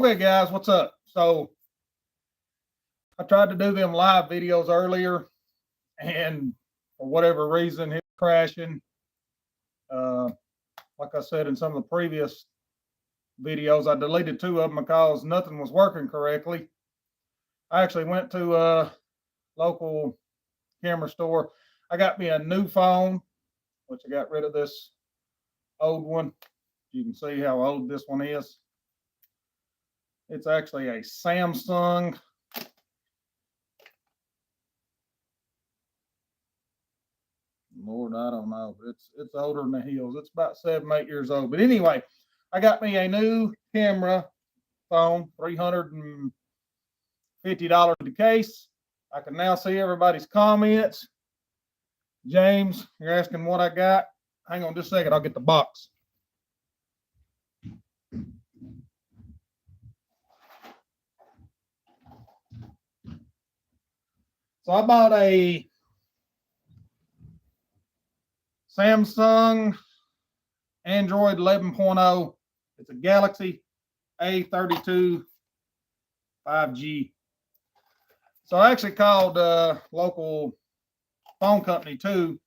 Okay, guys, what's up? So I tried to do them live videos earlier, and for whatever reason, it's crashing. Uh, like I said in some of the previous videos, I deleted 2 of them because nothing was working correctly. I actually went to a local camera store. I got me a new phone, which I got rid of this old one. You can see how old this one is. It's actually a Samsung. Lord, I don't know. It's older than the hills. It's about 7, 8 years old. But anyway, I got me a new camera phone, $350 the case. I can now see everybody's comments. James, you're asking what I got. Hang on just a second. I'll get the box. So I bought a Samsung Android 11.0. It's a Galaxy A32 5G. So I actually called local phone company too,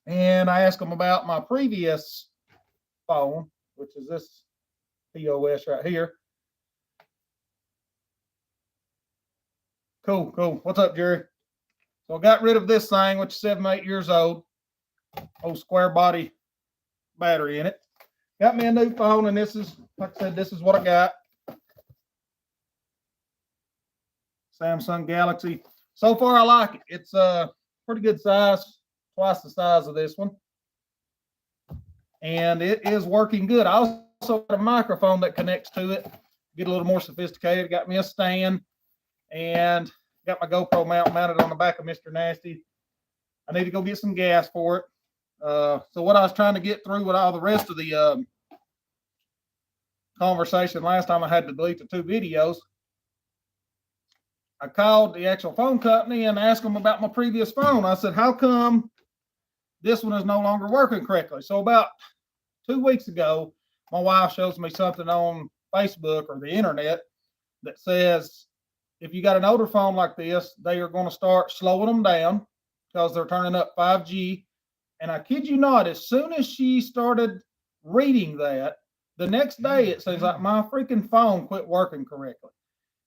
and I asked them about my previous phone, which is this POS right here. Cool. What's up, Jerry? So I got rid of this thing, which is 7, 8 years old. Old square body battery in it. Got me a new phone, and this is, like I said, this is what I got. Samsung Galaxy. So far, I like it. It's a pretty good size, twice the size of this one. And it is working good. I also got a microphone that connects to it. Get a little more sophisticated. Got me a stand and got my GoPro mount mounted on the back of Mr. Nasty. I need to go get some gas for it. So what I was trying to get through with all the rest of the conversation last time, I had to delete the 2 videos. I called the actual phone company and asked them about my previous phone. I said, how come this one is no longer working correctly? So about 2 weeks ago, my wife shows me something on Facebook or the internet that says if you got an older phone like this, they are going to start slowing them down because they're turning up 5G. And I kid you not, as soon as she started reading that, the next day it seems like my freaking phone quit working correctly.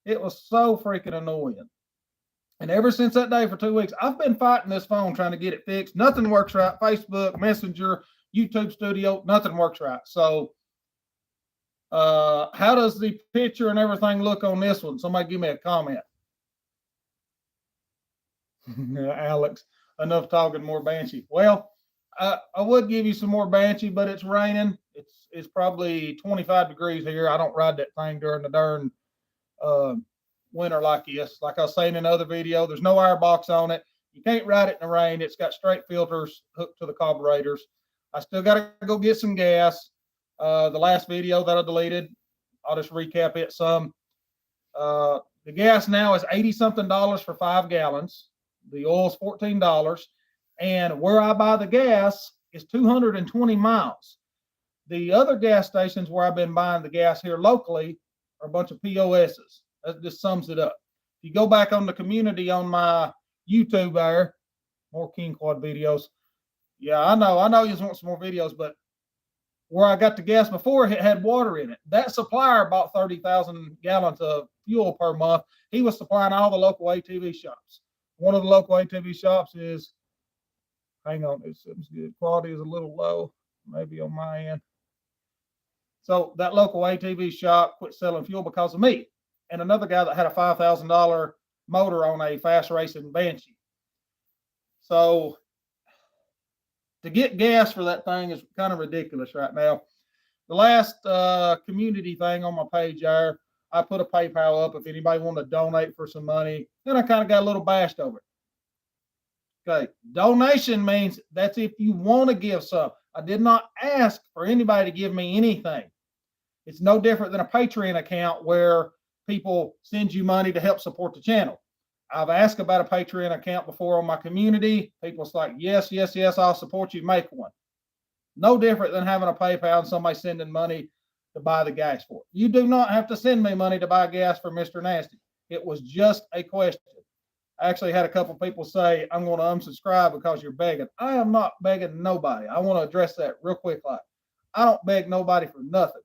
It was so freaking annoying. And ever since that day for 2 weeks, I've been fighting this phone trying to get it fixed. Nothing works right. Facebook, Messenger, YouTube Studio, nothing works right. So how does the picture and everything look on this one? Somebody give me a comment. Alex, enough talking, more Banshee. Well, I would give you some more Banshee, but it's raining. It's probably 25 degrees here. I don't ride that thing during the darn winter like this. Like I was saying in another video, there's no air box on it. You can't ride it in the rain. It's got straight filters hooked to the carburetors. I still got to go get some gas. The last video that I deleted, I'll just recap it some. The gas now is $80-something for 5 gallons. The oil's $14. And where I buy the gas is 220 miles. The other gas stations where I've been buying the gas here locally are a bunch of POSs. That just sums it up. If you go back on the community on my YouTube there, more King Quad videos. Yeah, I know you just want some more videos, but where I got the gas before, it had water in it. That supplier bought 30,000 gallons of fuel per month. He was supplying all the local ATV shops. One of the local ATV shops is, hang on, it's good. Quality is a little low, maybe on my end. So that local ATV shop quit selling fuel because of me. And another guy that had a $5,000 motor on a fast racing Banshee. So to get gas for that thing is kind of ridiculous right now. The last community thing on my page there, I put a PayPal up if anybody wanted to donate for some money. Then I kind of got a little bashed over it. Okay, donation means that's if you want to give some. I did not ask for anybody to give me anything. It's no different than a Patreon account where people send you money to help support the channel. I've asked about a Patreon account before on my community. People's like, yes, I'll support you, make one. No different than having a PayPal and somebody sending money to buy the gas for. You do not have to send me money to buy gas for Mr. Nasty. It was just a question. I actually had a couple people say, I'm going to unsubscribe because you're begging. I am not begging nobody. I want to address that real quick. Like, I don't beg nobody for nothing.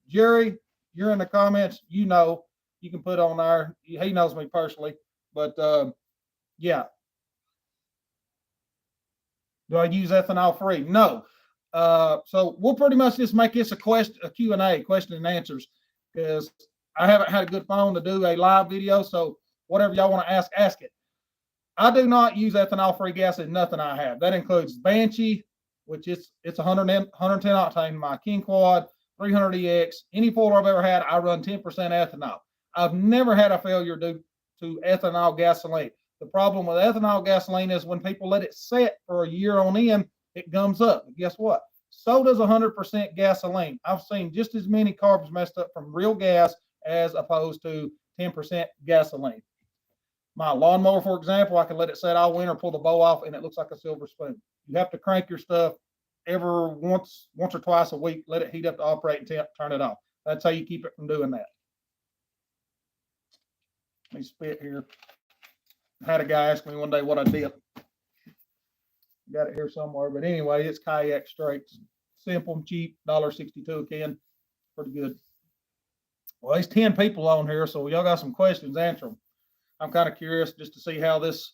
Jerry, you're in the comments. You know, you can put on there. He knows me personally. But, yeah. Do I use ethanol free? No. So we'll pretty much just make this a Q&A, question and answers, because I haven't had a good phone to do a live video. So whatever y'all want to ask it. I do not use ethanol-free gas in nothing I have. That includes Banshee, which it's 110 octane, my King Quad, 300EX. Any four I've ever had, I run 10% ethanol. I've never had a failure due to ethanol gasoline. The problem with ethanol gasoline is when people let it set for a year on end, it gums up. But guess what? So does 100% gasoline. I've seen just as many carbs messed up from real gas as opposed to 10% gasoline. My lawnmower, for example, I can let it set all winter, pull the bow off, and it looks like a silver spoon. You have to crank your stuff every once or twice a week, let it heat up to operating temp, turn it off. That's how you keep it from doing that. Let me spit here. I had a guy ask me one day what I did. Got it here somewhere, but anyway, it's kayak straights. Simple, cheap, $1.62 a can. Pretty good. Well, there's 10 people on here, so y'all got some questions, answer them. I'm kind of curious just to see how this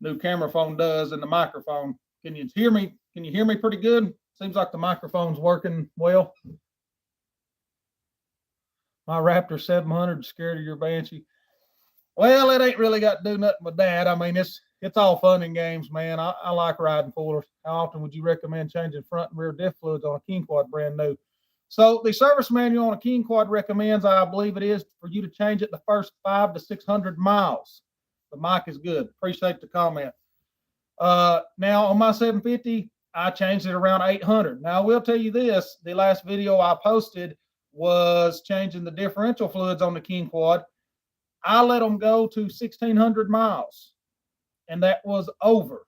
new camera phone does and the microphone. Can you hear me? Can you hear me pretty good? Seems like the microphone's working well. My Raptor 700 scared of your Banshee. Well, it ain't really got to do nothing with that. I mean, it's all fun and games, man. I like riding four. How often would you recommend changing front and rear diff fluids on a King Quad brand new? So the service manual on a King Quad recommends, I believe it is, for you to change it the first 500 to 600 miles. The mic is good. Appreciate the comment. Now on my 750, I changed it around 800. Now I will tell you this, the last video I posted was changing the differential fluids on the King Quad. I let them go to 1,600 miles, and that was over.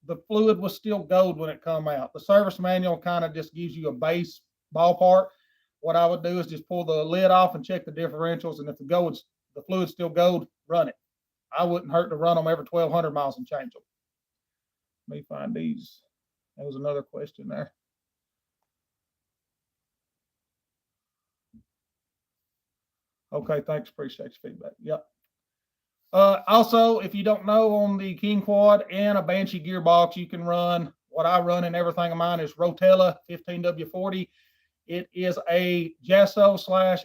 The fluid was still gold when it come out. The service manual kind of just gives you a base ballpark. What I would do is just pull the lid off and check the differentials, and if the fluid's still gold, run it. I wouldn't hurt to run them every 1,200 miles and change them. Let me find these. There was another question there. Okay, thanks. Appreciate your feedback. Yep. Also, if you don't know, on the King Quad and a Banshee gearbox, you can run what I run, and everything of mine is Rotella 15W40. It is a Jasso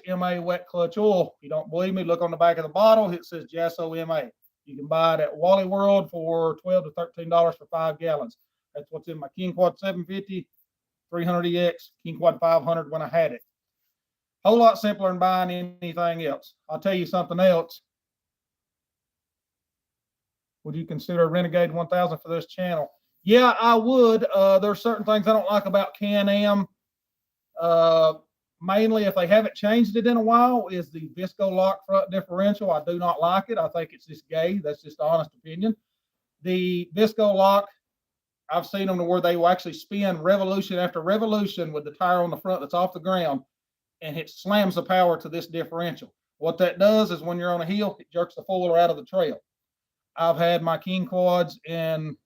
/MA wet clutch oil. If you don't believe me, look on the back of the bottle. It says Jasso MA. You can buy it at Wally World for $12 to $13 for 5 gallons. That's what's in my King Quad 750, 300EX, King Quad 500 when I had it. Whole lot simpler than buying anything else. I'll tell you something else. Would you consider a Renegade 1000 for this channel? Yeah, I would. There's certain things I don't like about Can-Am. Mainly, if they haven't changed it in a while, is the Visco lock front differential. I do not like it. I think it's just gay. That's just an honest opinion. The Visco lock, I've seen them to where they will actually spin revolution after revolution with the tire on the front that's off the ground, and it slams the power to this differential. What that does is when you're on a hill, it jerks the foiler out of the trail. I've had my King Quads in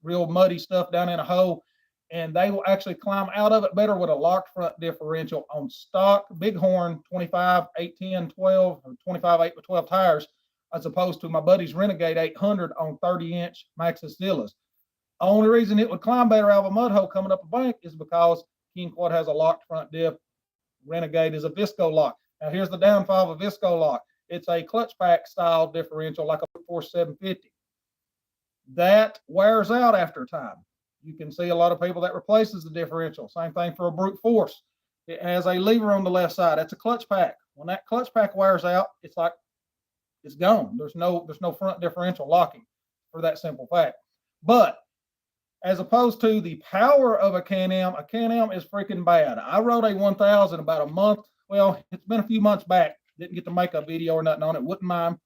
real muddy stuff down in a hole, and they will actually climb out of it better with a locked front differential on stock Bighorn 25, 810, 12, or 25, 8 with 12 tires, as opposed to my buddy's Renegade 800 on 30-inch Maxxis Zillas. Only reason it would climb better out of a mud hole coming up a bank is because King Quad has a locked front diff. Renegade is a Visco lock. Now here's the downfall of a Visco lock. It's a clutch pack style differential like a Force 750. That wears out after time. You can see a lot of people that replaces the differential. Same thing for a brute force. It has a lever on the left side. That's a clutch pack. When that clutch pack wears out, it's like it's gone. There's no front differential locking for that simple fact. But as opposed to the power of a Can-Am is freaking bad. I rode a 1000 about a month. Well, it's been a few months back. Didn't get to make a video or nothing on it. Wouldn't mind.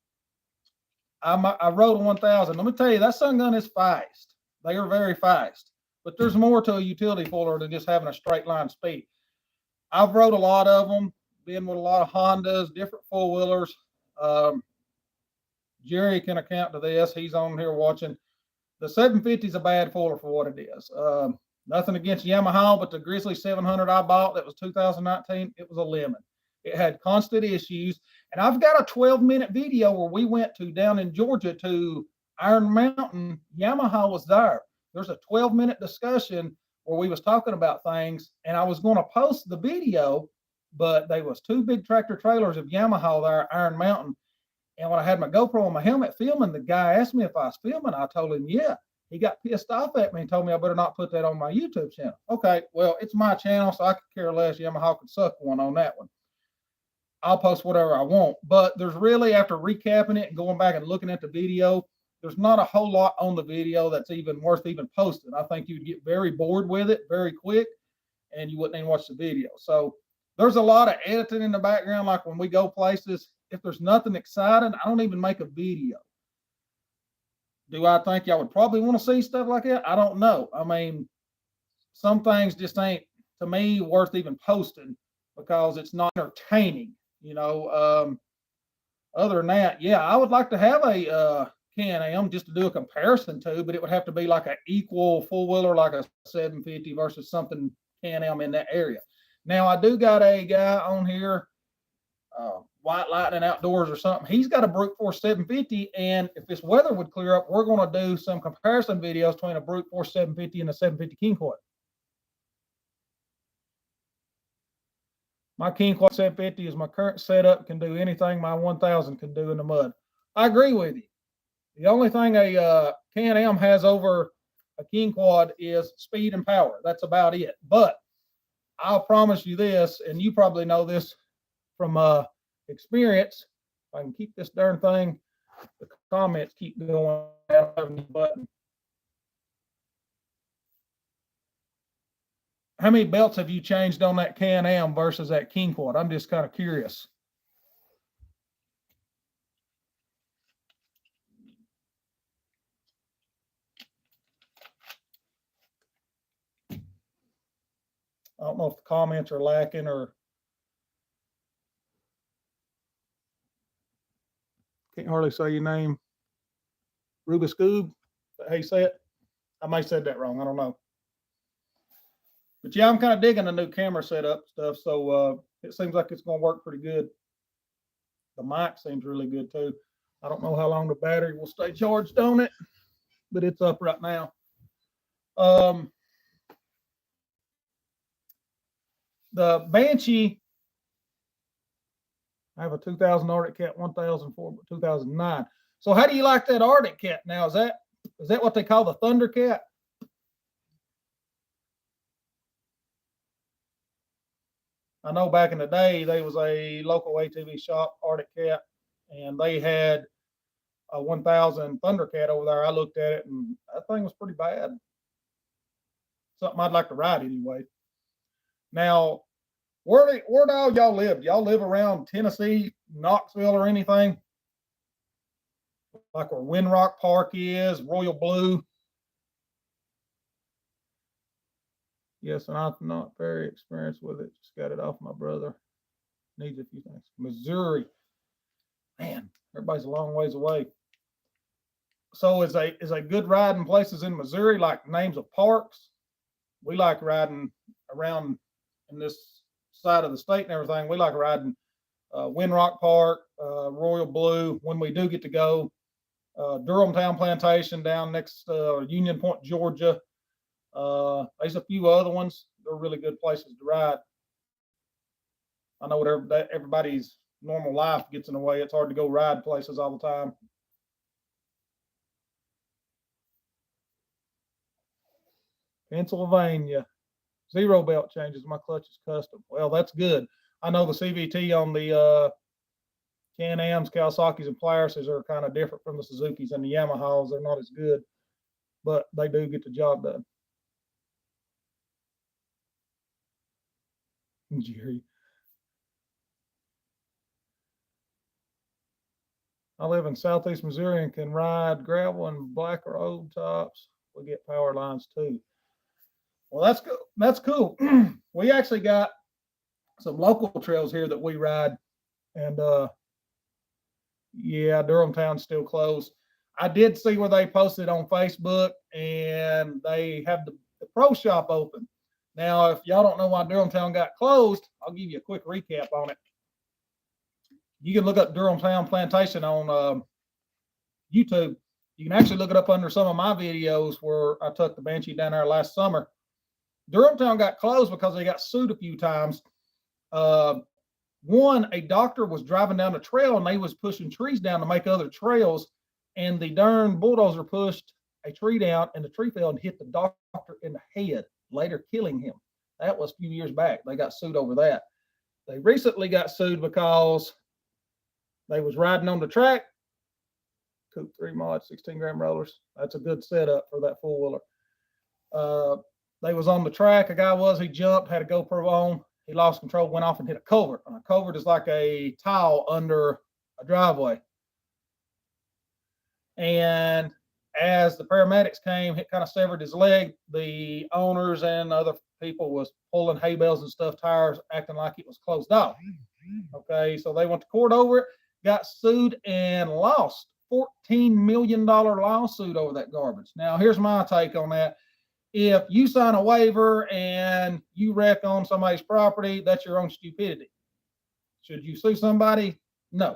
I rode a 1000. Let me tell you, that sun gun is fast. They are very fast. But there's more to a utility foiler than just having a straight line speed. I've rode a lot of them, been with a lot of Hondas, different four-wheelers. Jerry can account to this. He's on here watching. The 750 is a bad foiler for what it is. Nothing against Yamaha, but the Grizzly 700 I bought that was 2019, it was a lemon. It had constant issues. And I've got a 12-minute video where we went to down in Georgia to Iron Mountain. Yamaha was there. There's a 12-minute discussion where we was talking about things, and I was going to post the video, but there was two big tractor trailers of Yamaha there at Iron Mountain. And when I had my GoPro on my helmet filming, the guy asked me if I was filming. I told him, yeah. He got pissed off at me and told me I better not put that on my YouTube channel. Okay, well, it's my channel, so I could care less. Yamaha could suck one on that one. I'll post whatever I want. But there's really, after recapping it and going back and looking at the video, there's not a whole lot on the video that's even worth even posting. I think you'd get very bored with it very quick, and you wouldn't even watch the video. So there's a lot of editing in the background, like when we go places. If there's nothing exciting, I don't even make a video. Do I think y'all would probably want to see stuff like that? I don't know. I mean, some things just ain't, to me, worth even posting because it's not entertaining. You know, other than that, yeah, I would like to have a Can-Am just to do a comparison to, but it would have to be like an equal four-wheeler, like a 750 versus something Can-Am in that area. Now, I do got a guy on here, White Lightning Outdoors or something. He's got a Brute Force 750, and if this weather would clear up, we're going to do some comparison videos between a Brute Force 750 and a 750 King Quad. My King Quad 750 is my current setup, can do anything my 1000 can do in the mud. I agree with you. The only thing a Can-Am has over a King Quad is speed and power. That's about it. But I'll promise you this, and you probably know this from experience. If I can keep this darn thing, the comments keep going down. Button. How many belts have you changed on that Can-Am versus that King Quad? I'm just kind of curious. I don't know if the comments are lacking or can't hardly say your name. Rubus Scoob, is that how you say it? I may have said that wrong. I don't know. But yeah, I'm kind of digging the new camera setup stuff. So it seems like it's going to work pretty good. The mic seems really good too. I don't know how long the battery will stay charged on it, but it's up right now. The Banshee, I have a 2000 Arctic Cat 1004, 2009. So how do you like that Arctic Cat now? Is that what they call the Thundercat? I know back in the day, there was a local ATV shop, Arctic Cat, and they had a 1000 Thundercat over there. I looked at it, and that thing was pretty bad. Something I'd like to ride anyway. Now, where do all y'all live? Do y'all live around Tennessee, Knoxville, or anything? Like where Windrock Park is, Royal Blue? Yes, and I'm not very experienced with it. Just got it off my brother. Needs a few things. Missouri. Man, everybody's a long ways away. So is a good riding places in Missouri, like names of parks? We like riding around in this side of the state and everything. We like riding Windrock Park, Royal Blue, when we do get to go. Durhamtown Plantation down next Union Point, Georgia. There's a few other ones. They're really good places to ride. I know what everybody's normal life gets in the way. It's hard to go ride places all the time. Pennsylvania. 0 belt changes. My clutch is custom. Well, that's good. I know the CVT on the Can-Ams, Kawasaki's, and Polaris's are kind of different from the Suzuki's and the Yamahas. They're not as good, but they do get the job done. Jerry. I live in southeast Missouri and can ride gravel and black or old tops. We get power lines too. Well, that's cool. We actually got some local trails here that we ride. And yeah, Durhamtown's still closed. I did see where they posted on Facebook, and they have the pro shop open. Now, if y'all don't know why Durhamtown got closed, I'll give you a quick recap on it. You can look up Durhamtown Plantation on YouTube. You can actually look it up under some of my videos where I took the Banshee down there last summer. Durhamtown got closed because they got sued a few times. One, a doctor was driving down the trail and they was pushing trees down to make other trails, and the darn bulldozer pushed a tree down, and the tree fell and hit the doctor in the head, later killing him. That was a few years back. They got sued over that. They recently got sued because they was riding on the track, Coupe 3 mod, 16-gram rollers. That's a good setup for that four-wheeler. They was on the track. A guy he jumped, had a GoPro on. He lost control, went off and hit a culvert. And a culvert is like a tile under a driveway. And as the paramedics came, it kind of severed his leg. The owners and other people was pulling hay bales and stuff, tires, acting like it was closed off. Okay, so they went to court over it, got sued, and lost $14 million lawsuit over that garbage. Now, here's my take on that. If you sign a waiver and you wreck on somebody's property, that's your own stupidity. Should you sue somebody? No.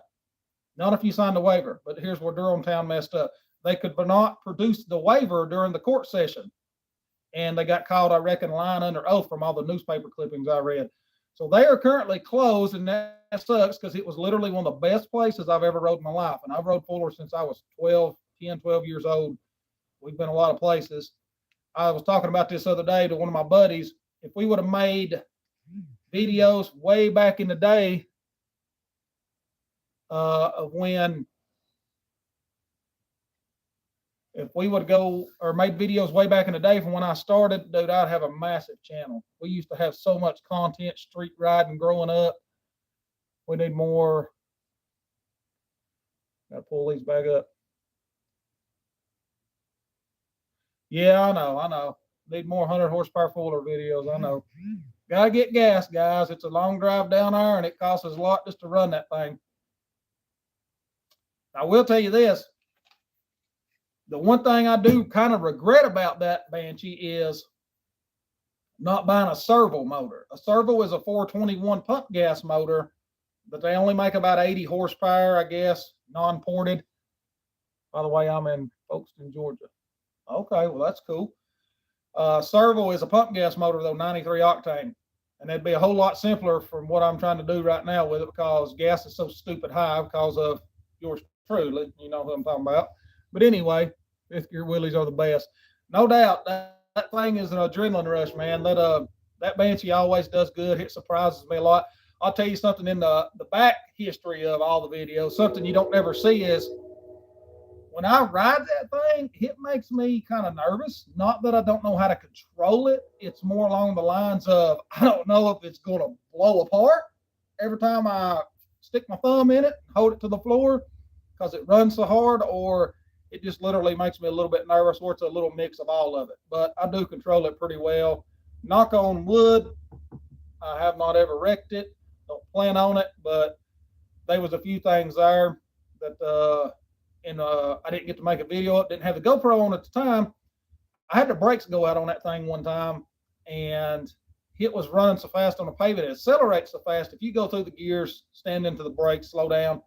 Not if you signed a waiver. But here's where Durhamtown messed up. They could not produce the waiver during the court session. And they got called, I reckon, lying under oath from all the newspaper clippings I read. So they are currently closed, and that sucks because it was literally one of the best places I've ever rode in my life. And I've rode four since I was 12 years old. We've been a lot of places. I was talking about this other day to one of my buddies. If we would have made videos way back in the day of when, if we would go or made videos way back in the day from when I started, dude, I'd have a massive channel. We used to have so much content, street riding growing up. We need more. Gotta pull these back up. Yeah, I know. Need more 100 horsepower fuller videos. I know. Gotta get gas, guys. It's a long drive down there, and it costs us a lot just to run that thing. I will tell you this. The one thing I do kind of regret about that Banshee is not buying a servo motor. A servo is a 421 pump gas motor, but they only make about 80 horsepower, I guess, non-ported. By the way, I'm in Folkestone, Georgia. Okay, well, that's cool. Servo is a pump gas motor, though, 93 octane. And that'd be a whole lot simpler from what I'm trying to do right now with it because gas is so stupid high because of yours truly. You know who I'm talking about. But anyway, fifth gear wheelies are the best. No doubt, that thing is an adrenaline rush, man. That Banshee always does good. It surprises me a lot. I'll tell you something in the back history of all the videos. Something you don't ever see is when I ride that thing, it makes me kind of nervous. Not that I don't know how to control it. It's more along the lines of I don't know if it's going to blow apart every time I stick my thumb in it, hold it to the floor because it runs so hard, or it just literally makes me a little bit nervous, or it's a little mix of all of it. But I do control it pretty well. Knock on wood, I have not ever wrecked it. Don't plan on it, but there was a few things there that I didn't get to make a video up. Didn't have the GoPro on at the time. I had the brakes go out on that thing one time, and it was running so fast on the pavement. It accelerates so fast. If you go through the gears, stand into the brakes, slow down,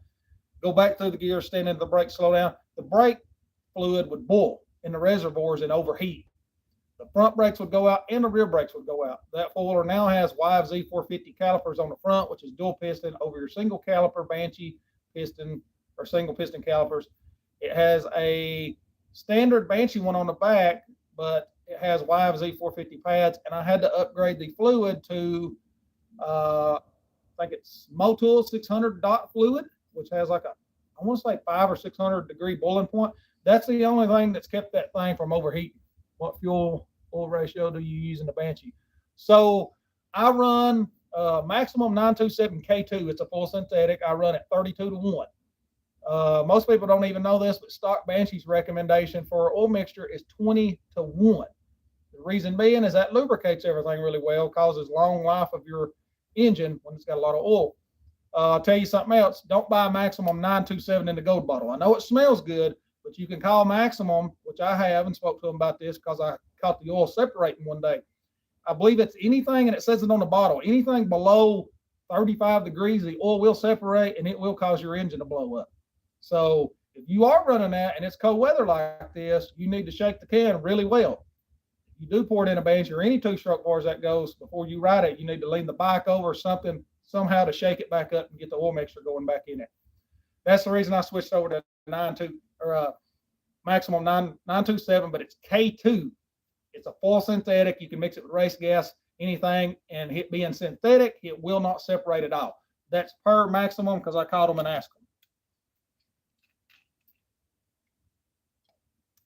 go back through the gears, stand into the brakes, slow down, the brake fluid would boil in the reservoirs and overheat. The front brakes would go out and the rear brakes would go out. That four-wheeler now has YFZ 450 calipers on the front, which is dual piston over your single caliper Banshee piston or single piston calipers. It has a standard Banshee one on the back, but it has YFZ 450 pads, and I had to upgrade the fluid to, I think it's Motul 600 dot fluid, which has like I want to say 500 or 600 degree boiling point. That's the only thing that's kept that thing from overheating. What fuel oil ratio do you use in the Banshee? So I run maximum 927 K2. It's a full synthetic. I run at 32 to 1. Most people don't even know this, but stock Banshee's recommendation for oil mixture is 20 to 1. The reason being is that lubricates everything really well, causes long life of your engine when it's got a lot of oil. I'll tell you something else. Don't buy Maximum 927 in the gold bottle. I know it smells good, but you can call Maximum, which I have, and spoke to them about this because I caught the oil separating one day. I believe it's anything, and it says it on the bottle, anything below 35 degrees, the oil will separate and it will cause your engine to blow up. So if you are running that and it's cold weather like this, you need to shake the can really well. If you do pour it in a Banshee or any two-stroke bar as that goes, before you ride it, you need to lean the bike over or something, somehow to shake it back up and get the oil mixture going back in it. That's the reason I switched over to Maximum 927, but it's K2. It's a full synthetic. You can mix it with race gas, anything, and it being synthetic, it will not separate at all. That's per Maximum because I called them and asked them.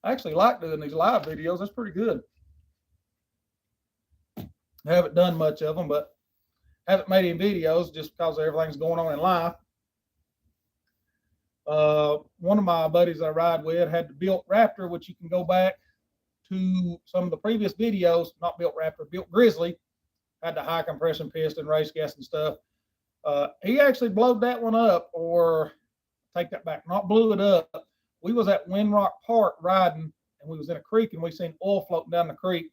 I actually like doing these live videos. That's pretty good. I haven't done much of them, but haven't made any videos just because everything's going on in life. One of my buddies I ride with had the built Raptor, which you can go back to some of the previous videos, not built Raptor, built Grizzly, had the high compression piston, race gas and stuff. He actually blowed that one up, or take that back, not blew it up. We was at Windrock Park riding, and we was in a creek, and we seen oil floating down the creek.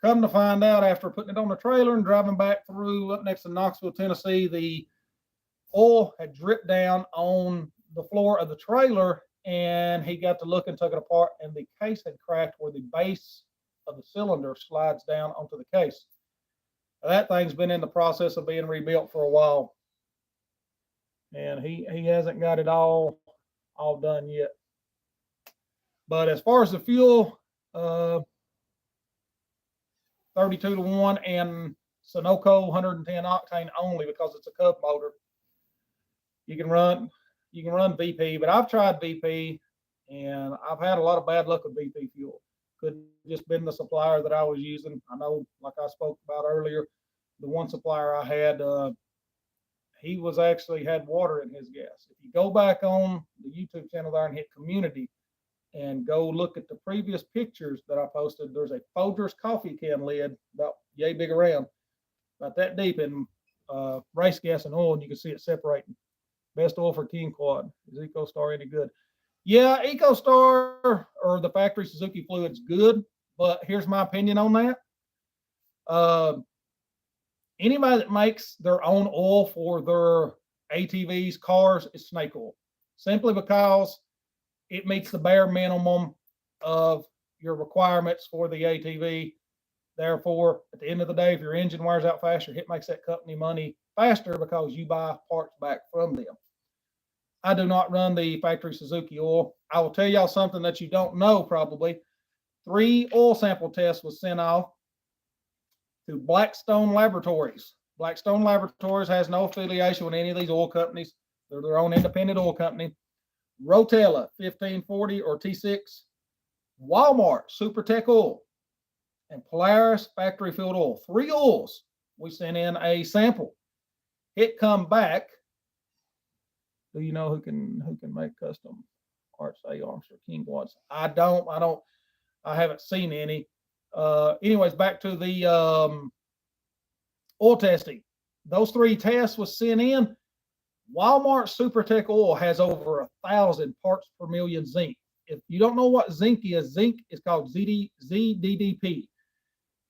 Come to find out, after putting it on the trailer and driving back through up next to Knoxville, Tennessee, the oil had dripped down on the floor of the trailer, and he got to look and took it apart, and the case had cracked where the base of the cylinder slides down onto the case. That thing's been in the process of being rebuilt for a while, and he hasn't got it all done yet. But as far as the fuel, 32 to 1 and Sunoco 110 octane only because it's a Cub motor. You can run VP, but I've tried VP and I've had a lot of bad luck with VP fuel. Could have just been the supplier that I was using. I know, like I spoke about earlier, the one supplier I had, he was actually had water in his gas. If you go back on the YouTube channel there and hit community and go look at the previous pictures that I posted, there's a Folgers coffee can lid about yay big around, about that deep in race gas and oil, and you can see it separating. Best oil for King Quad. Is EcoStar any good? Yeah, EcoStar or the factory Suzuki fluid's good, but here's my opinion on that. Anybody that makes their own oil for their ATVs, cars, is snake oil, simply because it meets the bare minimum of your requirements for the ATV. Therefore, at the end of the day, if your engine wears out faster, it makes that company money faster because you buy parts back from them. I do not run the factory Suzuki oil. I will tell y'all something that you don't know probably. 3 oil sample tests was sent off to Blackstone Laboratories. Blackstone Laboratories has no affiliation with any of these oil companies. They're their own independent oil company. Rotella 1540 or T6, Walmart Supertech oil, and Polaris factory filled oil. 3 oils. We sent in a sample. It come back. Do you know who can make custom parts, A-arms or King Quads? I haven't seen any. Anyways, back to the oil testing. Those 3 tests was sent in. Walmart Supertech oil has over 1,000 parts per million zinc. If you don't know what zinc is called ZDDP.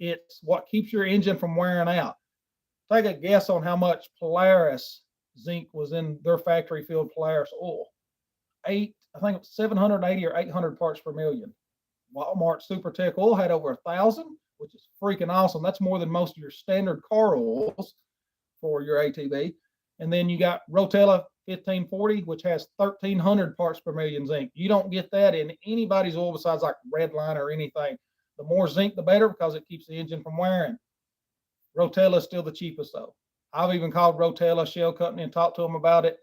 It's what keeps your engine from wearing out. Take a guess on how much Polaris zinc was in their factory filled Polaris oil. I think it's 780 or 800 parts per million. Walmart Supertech oil had over 1,000, which is freaking awesome. That's more than most of your standard car oils for your ATV. And then you got Rotella 1540, which has 1,300 parts per million zinc. You don't get that in anybody's oil besides like Redline or anything. The more zinc, the better, because it keeps the engine from wearing. Rotella is still the cheapest, though. I've even called Rotella Shell Company and talked to them about it.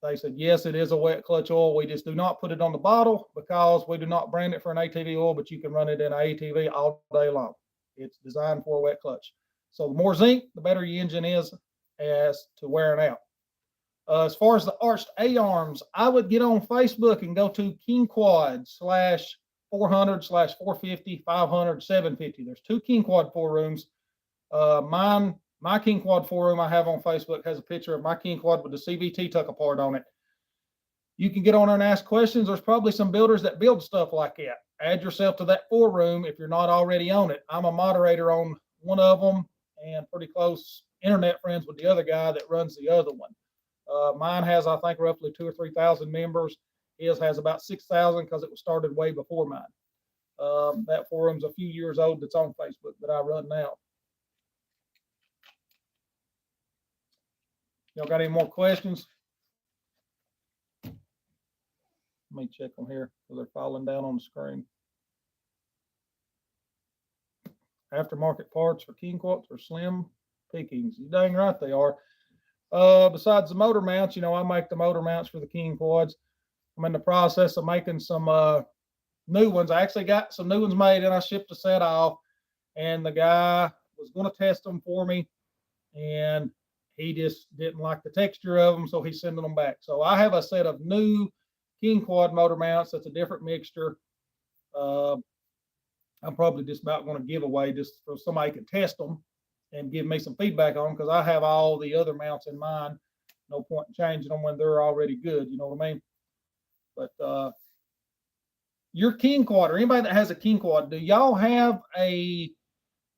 They said, yes, it is a wet clutch oil. We just do not put it on the bottle because we do not brand it for an ATV oil, but you can run it in an ATV all day long. It's designed for a wet clutch. So the more zinc, the better your engine is as to wearing out. As far as the arched A-arms, I would get on Facebook and go to King Quad /400 /450, 500, 750. There's 2 King Quad forums. Mine My King Quad forum I have on Facebook has a picture of my King Quad with the CVT tuck apart on it. You can get on there and ask questions. There's probably some builders that build stuff like that. Add yourself to that forum if you're not already on it. I'm a moderator on one of them and pretty close internet friends with the other guy that runs the other one. Mine has, I think, roughly 2,000 or 3,000 members. His has about 6,000 because it was started way before mine. That forum's a few years old that's on Facebook that I run now. Y'all got any more questions? Let me check them here because they're falling down on the screen. Aftermarket parts for King Quads are slim pickings. You dang right they are. Besides the motor mounts, you know, I make the motor mounts for the King Quads. I'm in the process of making some new ones. I actually got some new ones made and I shipped a set off, and the guy was going to test them for me, and he just didn't like the texture of them, so he's sending them back. So I have a set of new King Quad motor mounts. That's a different mixture. I'm probably just about going to give away just so somebody can test them and give me some feedback on them, because I have all the other mounts in mine. No point in changing them when they're already good. You know what I mean? But your King Quad, or anybody that has a King Quad, do y'all have a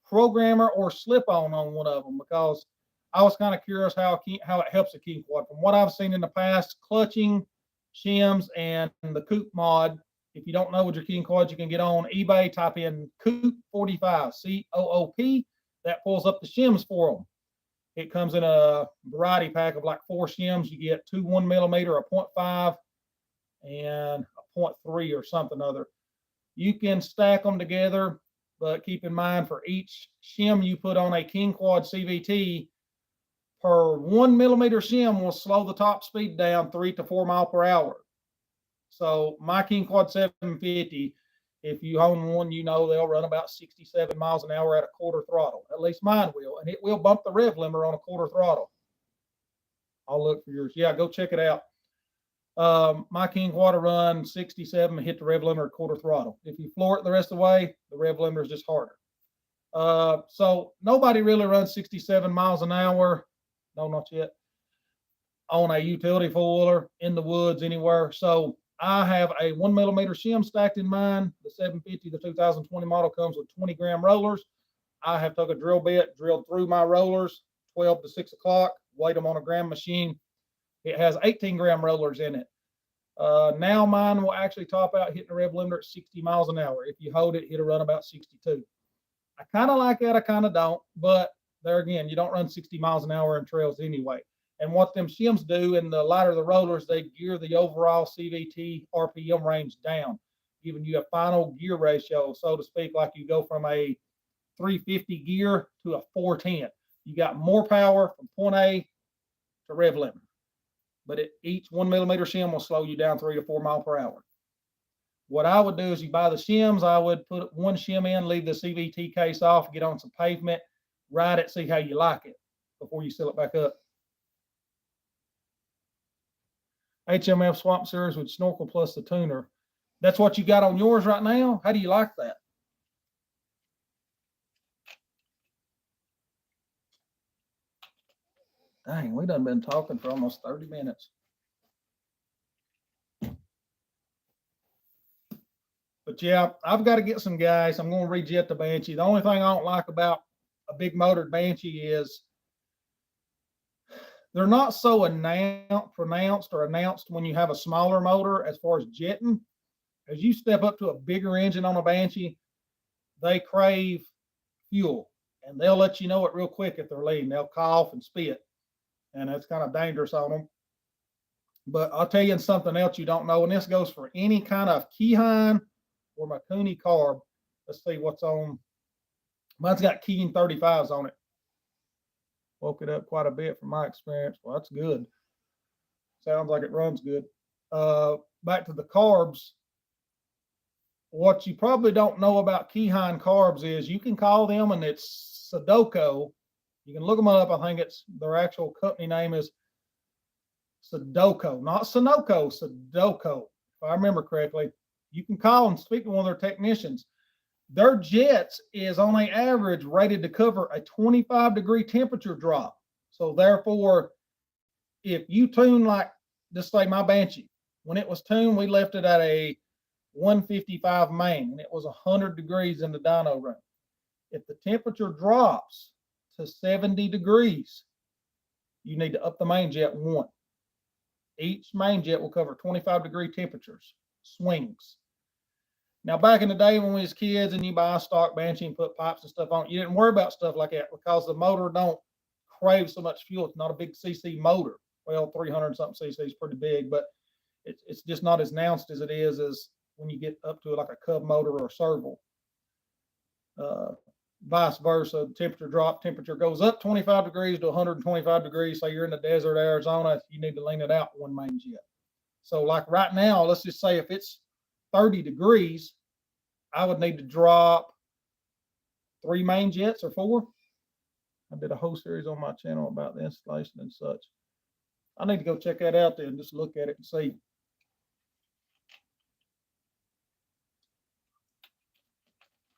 programmer or slip-on one of them? Because I was kind of curious how it helps a King Quad. From what I've seen in the past, clutching, shims, and the Coop mod. If you don't know what your King Quads, you can get on eBay, type in Coop 45, COOP. That pulls up the shims for them. It comes in a variety pack of like 4 shims. You get 2 1mm, a 0.5, and a 0.3 or something other. You can stack them together, but keep in mind for each shim you put on a King Quad CVT, per 1mm shim will slow the top speed down 3 to 4 miles per hour. So my King Quad 750, if you own one, you know they'll run about 67 miles an hour at a quarter throttle. At least mine will, and it will bump the rev limiter on a quarter throttle. I'll look for yours. Yeah, go check it out. My King Quad will run 67 and hit the rev limiter at quarter throttle. If you floor it the rest of the way, the rev limiter is just harder. So nobody really runs 67 miles an hour. No, not yet. On a utility four-wheeler in the woods anywhere. So I have a 1mm shim stacked in mine. The 750, the 2020 model, comes with 20-gram rollers. I have took a drill bit, drilled through my rollers, 12 to 6 o'clock, weighed them on a gram machine. It has 18-gram rollers in it. Now mine will actually top out hitting the rev limiter at 60 miles an hour. If you hold it, it'll run about 62. I kind of like that. I kind of don't. But there again, you don't run 60 miles an hour in trails anyway. And what them shims do, and the lighter the rollers, they gear the overall CVT RPM range down, giving you a final gear ratio, so to speak, like you go from a 350 gear to a 410. You got more power from point A to rev limiter. But each 1mm shim will slow you down 3 to 4 miles per hour. What I would do is you buy the shims. I would put one shim in, leave the CVT case off, get on some pavement, ride it, see how you like it before you seal it back up. HMF Swamp Series with snorkel plus the tuner. That's what you got on yours right now? How do you like that? Dang, we done been talking for almost 30 minutes. But yeah, I've got to get some guys. I'm going to rejet the Banshee. The only thing I don't like about a big motored Banshee is they're not so pronounced when you have a smaller motor as far as jetting. As you step up to a bigger engine on a Banshee, they crave fuel, and they'll let you know it real quick if they're leading. They'll cough and spit, and that's kind of dangerous on them. But I'll tell you something else you don't know, and this goes for any kind of Keyhine or Mikuni carb. Let's see what's on. Mine's got Keen 35s on it. Woke it up quite a bit from my experience. Well, that's good. Sounds like it runs good. Back to the carbs. What you probably don't know about Keyhine carbs is you can call them, and it's Sudoku. You can look them up. I think it's their actual company name is Sudoku, not Sunoco, Sudoku. If I remember correctly, you can call and speak to one of their technicians. Their jets is on an average rated to cover a 25-degree temperature drop. So therefore, if you tune like, just say my Banshee, when it was tuned, we left it at a 155 main, and it was 100 degrees in the dyno room. If the temperature drops to 70 degrees, you need to up the main jet one. Each main jet will cover 25-degree temperatures, swings. Now, back in the day when we was kids and you buy a stock Banshee and put pipes and stuff on it, you didn't worry about stuff like that because the motor don't crave so much fuel. It's not a big CC motor. Well, 300 something CC is pretty big, but it's just not as announced as it is as when you get up to like a Cub motor or a serval. Vice versa, temperature drop, temperature goes up 25 degrees to 125 degrees. Say you're in the desert, Arizona, you need to lean it out one main jet. So like right now, let's just say if it's 30 degrees, I would need to drop 3 main jets or 4. I did a whole series on my channel about the installation and such. I need to go check that out there and just look at it and see.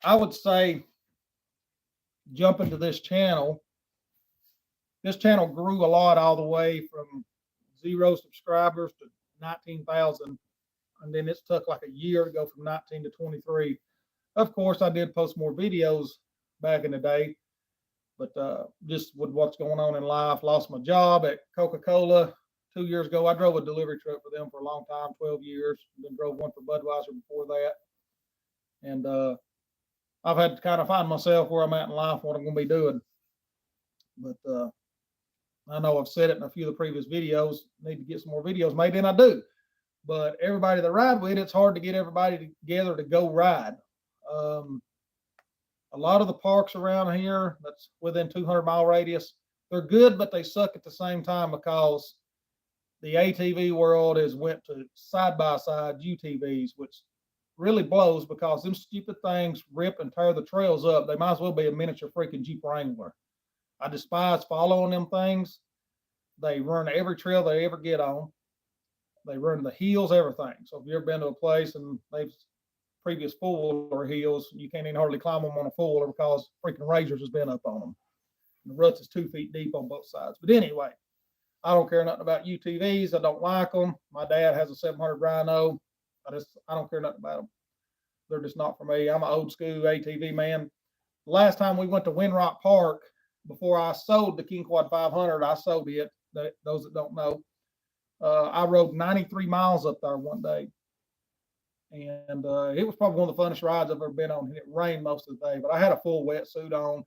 I would say jump into this channel. This channel grew a lot all the way from 0 subscribers to 19,000. And then it's took like a year to go from 19 to 23. Of course, I did post more videos back in the day, but just with what's going on in life, lost my job at Coca-Cola 2 years ago. I drove a delivery truck for them for a long time, 12 years, then drove one for Budweiser before that. And I've had to kind of find myself where I'm at in life, what I'm going to be doing. But I know I've said it in a few of the previous videos, need to get some more videos made, and I do. But everybody that ride with, it's hard to get everybody together to go ride. A lot of the parks around here that's within 200-mile radius, they're good, but they suck at the same time because the ATV world has went to side-by-side UTVs, which really blows because them stupid things rip and tear the trails up. They might as well be a miniature freaking Jeep Wrangler. I despise following them things. They run every trail they ever get on. They run the hills, everything. So if you've ever been to a place and they've previous four-wheeler hills, you can't even hardly climb them on a four-wheeler because freaking razors has been up on them. And the ruts is 2 feet deep on both sides. But anyway, I don't care nothing about UTVs. I don't like them. My dad has a 700 Rhino. I don't care nothing about them. They're just not for me. I'm an old school ATV man. The last time we went to Windrock Park, before I sold the King Quad 500, I sold it. Those that don't know, I rode 93 miles up there one day. And it was probably one of the funnest rides I've ever been on. And it rained most of the day, but I had a full wetsuit on,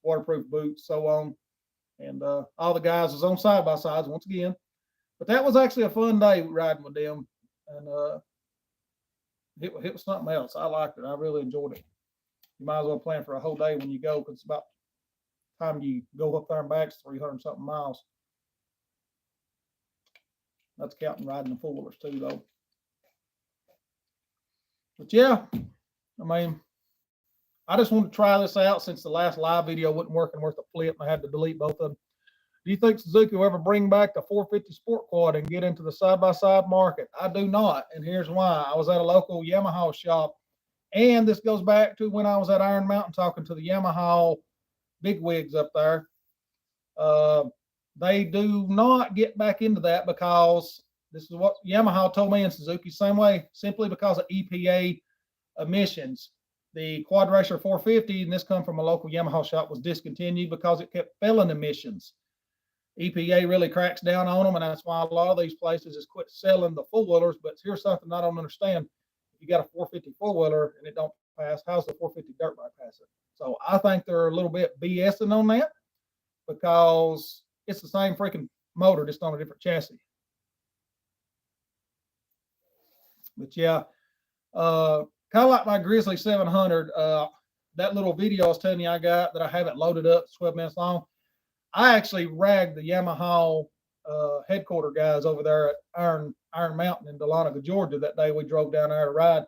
waterproof boots, so on. And all the guys was on side-by-sides once again. But that was actually a fun day riding with them. And it was something else. I liked it. I really enjoyed it. You might as well plan for a whole day when you go, because it's about the time you go up there and back, it's 300-something miles. That's counting riding the four-wheelers too, though. But yeah, I mean, I just wanted to try this out since the last live video wasn't working worth a flip and I had to delete both of them. Do you think Suzuki will ever bring back the 450 Sport Quad and get into the side-by-side market? I do not, and here's why. I was at a local Yamaha shop, and this goes back to when I was at Iron Mountain talking to the Yamaha bigwigs up there. They do not get back into that because this is what Yamaha told me, and Suzuki same way, simply because of EPA emissions. The Quad Racer 450, and this come from a local Yamaha shop, was discontinued because it kept failing emissions. EPA really cracks down on them, and that's why a lot of these places is quit selling the four-wheelers. But here's something I don't understand. If you got a 450 four-wheeler and it don't pass, how's the 450 dirt bike pass it? So I think they're a little bit BSing on that because it's the same freaking motor, just on a different chassis. But yeah, kind of like my Grizzly 700, that little video I was telling you I got that I haven't loaded up, 12 minutes long. I actually ragged the Yamaha headquarter guys over there at Iron Mountain in Dahlonega, Georgia that day we drove down there to ride.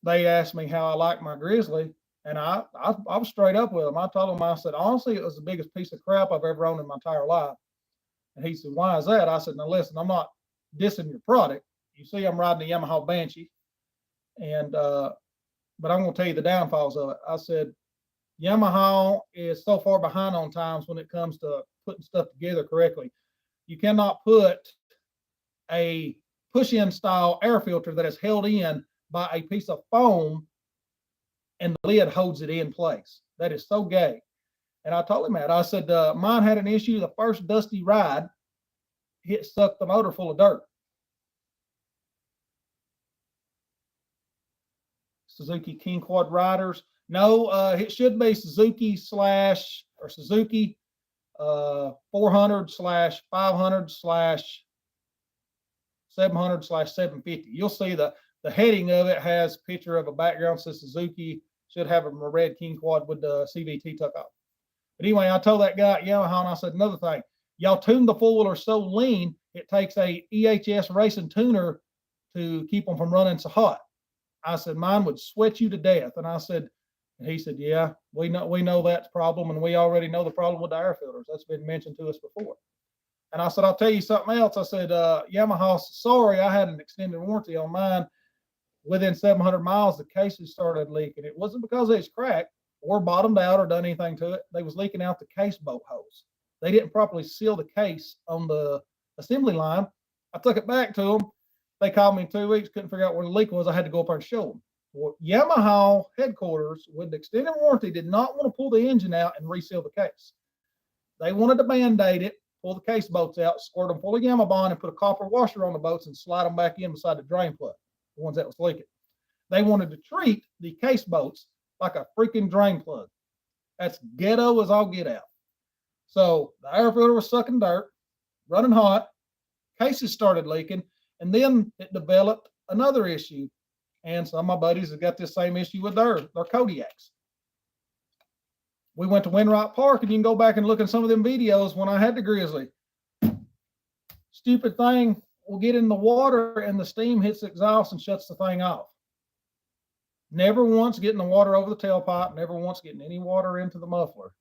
They asked me how I liked my Grizzly, and I was straight up with them. I told them, I said, honestly, it was the biggest piece of crap I've ever owned in my entire life. And he said, why is that? I said, now listen, I'm not dissing your product. You see, I'm riding a Yamaha Banshee, and but I'm going to tell you the downfalls of it. I said, Yamaha is so far behind on times when it comes to putting stuff together correctly. You cannot put a push-in style air filter that is held in by a piece of foam and the lid holds it in place. That is so gay. And I told him that. I said, mine had an issue the first dusty ride. It sucked the motor full of dirt. Suzuki King Quad riders. No, it should be Suzuki 400/500/700/750. You'll see the heading of it has a picture of a background says Suzuki. Should have a red King Quad with the CVT tuck off. But anyway, I told that guy at Yamaha, and I said, another thing, y'all tune the four-wheeler so lean, it takes a EHS racing tuner to keep them from running so hot. I said, mine would sweat you to death. And I said, and he said, yeah, we know that's a problem, and we already know the problem with the air filters. That's been mentioned to us before. And I said, I'll tell you something else. I said, Yamaha, sorry, I had an extended warranty on mine. Within 700 miles, the cases started leaking. It wasn't because it's cracked or bottomed out or done anything to it. They was leaking out the case bolt holes. They didn't properly seal the case on the assembly line. I took it back to them. They called me in 2 weeks, couldn't figure out where the leak was. I had to go up there and show them. Well, Yamaha headquarters with the extended warranty did not want to pull the engine out and reseal the case. They wanted to Band-Aid it, pull the case bolts out, squirt them full of Yamaha and put a copper washer on the bolts and slide them back in beside the drain plug, the ones that was leaking. They wanted to treat the case bolts like a freaking drain plug. That's ghetto as all get out. So the air filter was sucking dirt, running hot, cases started leaking, and then it developed another issue. And some of my buddies have got this same issue with their Kodiaks. We went to Windrock Park, and you can go back and look at some of them videos when I had the Grizzly. Stupid thing will get in the water, and the steam hits the exhaust and shuts the thing off. Never once getting the water over the tailpipe, never once getting any water into the muffler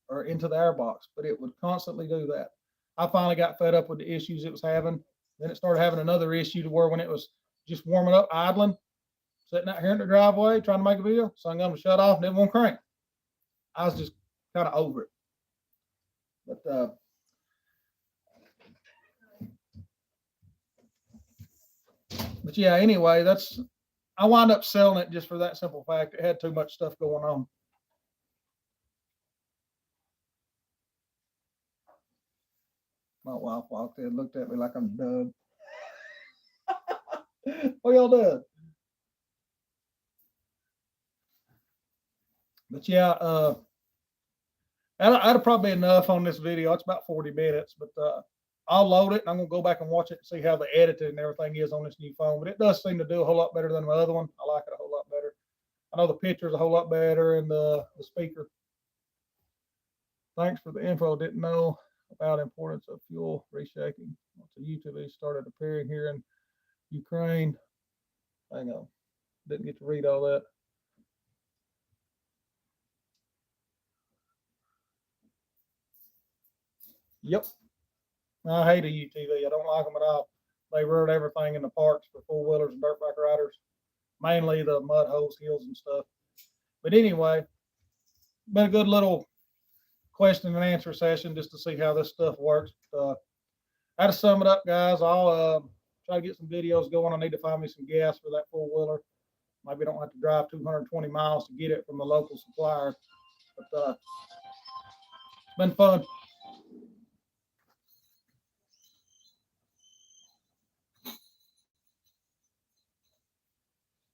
or into the airbox, but it would constantly do that. I finally got fed up with the issues it was having. Then it started having another issue to where when it was just warming up, idling, sitting out here in the driveway, trying to make a video, sun gun was shut off and it won't crank. I was just kind of over it. But yeah, anyway, I wound up selling it just for that simple fact. It had too much stuff going on. My wife walked in and looked at me like I'm done. What y'all doing? But yeah, that'll probably be enough on this video. It's about 40 minutes, but I'll load it and I'm gonna go back and watch it and see how the editing and everything is on this new phone. But it does seem to do a whole lot better than my other one. I like it a whole lot better. I know the picture's a whole lot better and the speaker. Thanks for the info. Didn't know about importance of fuel reshaking. Once the UTVs started appearing here in Ukraine. Hang on. Didn't get to read all that. Yep. I hate a UTV. I don't like them at all. They ruin everything in the parks for four-wheelers and dirt bike riders, mainly the mud holes, hills, and stuff. But anyway, been a good little question and answer session just to see how this stuff works. How to sum it up, guys, I'll try to get some videos going. I need to find me some gas for that four-wheeler. Maybe I don't have to drive 220 miles to get it from the local supplier. But it's been fun.